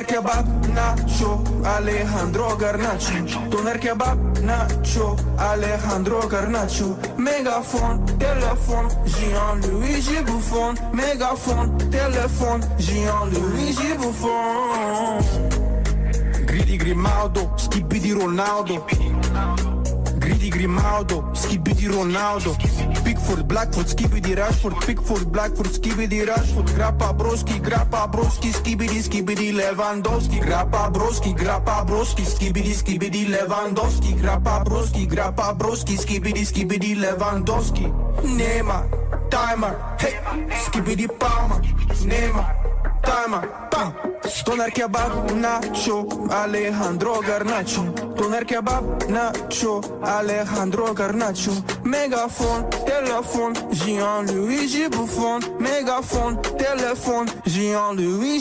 Doner kebab, nacho, alejendro, gernacho. Doner kebab, nacho, alejendro, gernacho. Mégaphone, téléphone, Jean-Louis Bouffon. Mégaphone, téléphone, Jean-Louis Bouffon. Gridi Grimaldo, skibidi Ronaldo. Gridi Grimaldo, skibidi Ronaldo. Pickford, Blackford, skibidi Rashford. Pickford, Blackford, skibidi Rashford. Grappa broski, skibidi Lewandowski. Grappa broski, skibidi Lewandowski. Grappa broski, skibidi Lewandowski. Neymar, timer, hey, skibidi Palmer. Neymar, timer, bam. Doner kebab, nacho, alejendro, gernacho. Doner kebab, nacho, alejendro, gernacho. Mégaphone, téléphone, Jean-Louis Bouffon. Mégaphone, téléphone, Jean-Louis